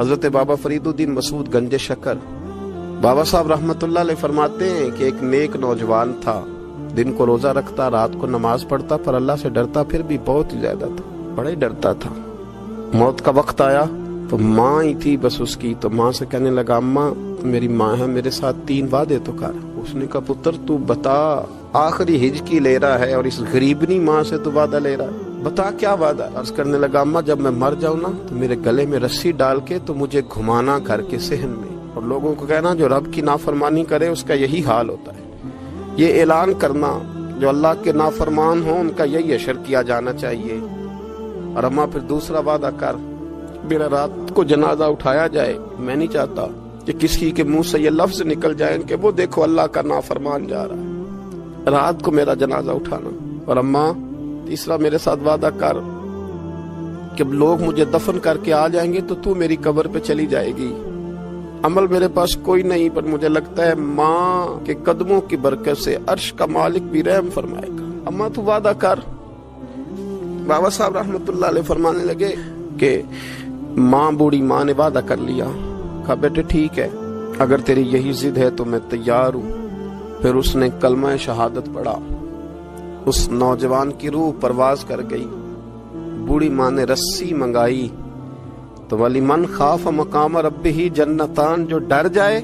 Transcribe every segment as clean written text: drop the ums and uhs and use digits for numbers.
حضرت بابا فریدالدین مسعود گنج شکر بابا صاحب رحمت اللہ علیہ فرماتے ہیں کہ ایک نیک نوجوان تھا، دن کو روزہ رکھتا، رات کو نماز پڑھتا، پر اللہ سے ڈرتا پھر بھی بہت ہی زیادہ تھا، بڑا ہی ڈرتا تھا۔ موت کا وقت آیا تو ماں ہی تھی بس اس کی، تو ماں سے کہنے لگا اماں میری ماں ہے، میرے ساتھ 3 وعدے تو کر۔ اس نے کہا پتر تو بتا، آخری ہج کی لے رہا ہے اور اس غریبنی ماں سے تو وعدہ لے رہا ہے، بتا کیا وعدہ۔ عرض کرنے لگا اماں جب میں مر جاؤں نا تو میرے گلے میں رسی ڈال کے تو مجھے گھمانا گھر کے صحن میں، اور لوگوں کو کہنا جو رب کی نافرمانی کرے اس کا یہی حال ہوتا ہے۔ یہ اعلان کرنا جو اللہ کے نافرمان ہوں ان کا یہی اشر کیا جانا چاہیے۔ اور اماں پھر دوسرا وعدہ کر، میرا رات کو جنازہ اٹھایا جائے، میں نہیں چاہتا کہ کسی کے منہ سے یہ لفظ نکل جائیں کہ وہ دیکھو اللہ کا نافرمان جا رہا ہے، رات کو میرا جنازہ اٹھانا۔ اور اماں تیسرا میرے ساتھ وعدہ کر کہ لوگ مجھے دفن کر کے آ جائیں گے تو میری قبر پہ چلی جائے گی۔ عمل میرے پاس کوئی نہیں، پر مجھے لگتا ہے ماں کے قدموں کی برکت سے عرش کا مالک بھی رحم فرمائے گا، اماں تو وعدہ کر۔ بابا صاحب رحمت اللہ علیہ فرمانے لگے کہ ماں بوڑھی ماں نے وعدہ کر لیا۔ کہا بیٹے ٹھیک ہے، اگر تیری یہی ضد ہے تو میں تیار ہوں۔ پھر اس نے کلمہ شہادت پڑھا، اس نوجوان کی روح پرواز کر گئی۔ بوڑھی ماں نے رسی منگائی تو ولی من خاف مقام ربہ جنتان، جو ڈر جائے،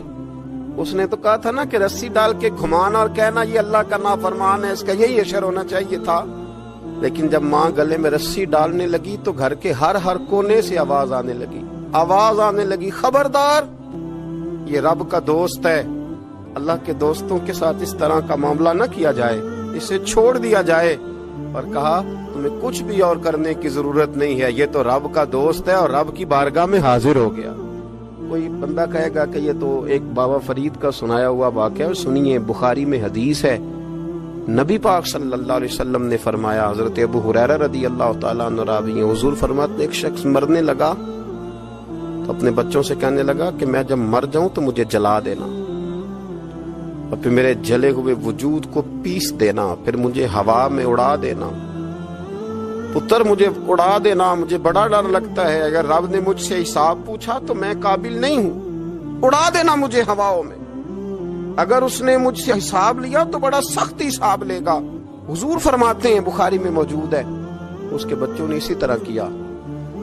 اس نے تو کہا تھا نا کہ رسی ڈال کے گھمانا اور کہنا یہ اللہ کا نافرمان ہے، اس کا یہی اشر ہونا چاہیے تھا۔ لیکن جب ماں گلے میں رسی ڈالنے لگی تو گھر کے ہر کونے سے آواز آنے لگی، خبردار یہ رب کا دوست ہے، اللہ کے دوستوں کے ساتھ اس طرح کا معاملہ نہ کیا جائے، اسے چھوڑ دیا جائے۔ اور کہا تمہیں کچھ بھی اور کرنے کی ضرورت نہیں ہے، یہ تو رب کا دوست ہے اور رب کی بارگاہ میں حاضر ہو گیا۔ کوئی بندہ کہے گا کہ یہ تو ایک بابا فرید کا سنایا ہوا واقعہ ہے، سنیے بخاری میں حدیث ہے، نبی پاک صلی اللہ علیہ وسلم نے فرمایا، حضرت ابو ہریرہ رضی اللہ تعالیٰ عنہ راوی ہیں، حضور فرماتے ایک شخص مرنے لگا تو اپنے بچوں سے کہنے لگا کہ میں جب مر جاؤں تو مجھے جلا دینا، اور پھر میرے جلے ہوئے وجود کو پیس دینا، پھر مجھے ہوا میں اڑا دینا۔ پتر مجھے اڑا دینا، مجھے بڑا ڈر لگتا ہے، اگر رب نے مجھ سے حساب پوچھا تو میں قابل نہیں ہوں، اڑا دینا مجھے ہواؤں میں، اگر اس نے مجھ سے حساب لیا تو بڑا سخت حساب لے گا۔ حضور فرماتے ہیں بخاری میں موجود ہے، اس کے بچوں نے اسی طرح کیا،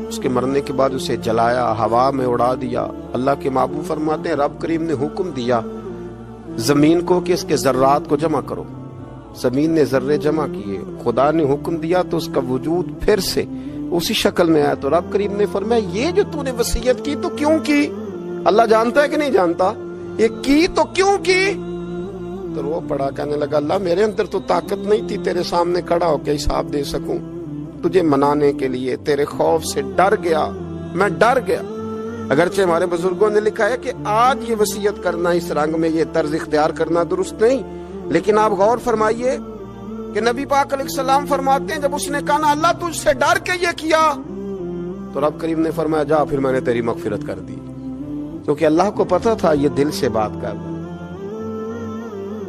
اس کے مرنے کے بعد اسے جلایا، ہوا میں اڑا دیا۔ اللہ کے محبوب فرماتے ہیں رب کریم نے حکم دیا زمین کو کہ اس کے ذرات کو جمع کرو، زمین نے ذرے جمع کیے، خدا نے حکم دیا تو اس کا وجود پھر سے اسی شکل میں آیا۔ تو رب کریم نے فرمایا یہ جو تو نے وصیت کی تو کیوں کی؟ اللہ جانتا ہے کہ نہیں جانتا؟ یہ کی تو کیوں کی؟ تو رو پڑا، کہنے لگا اللہ میرے اندر تو طاقت نہیں تھی تیرے سامنے کھڑا ہو کے حساب دے سکوں، تجھے منانے کے لیے تیرے خوف سے ڈر گیا، میں ڈر گیا۔ اگرچہ ہمارے بزرگوں نے لکھا ہے کہ آج یہ وصیت کرنا، اس رنگ میں یہ طرز اختیار کرنا درست نہیں، لیکن آپ غور فرمائیے کہ نبی پاک علیہ السلام فرماتے ہیں جب اس نے کہا نا اللہ تجھ سے ڈر کے یہ کیا، تو رب کریم نے فرمایا جا پھر میں نے تیری مغفرت کر دی، کیونکہ اللہ کو پتا تھا یہ دل سے بات کر رہا ہے۔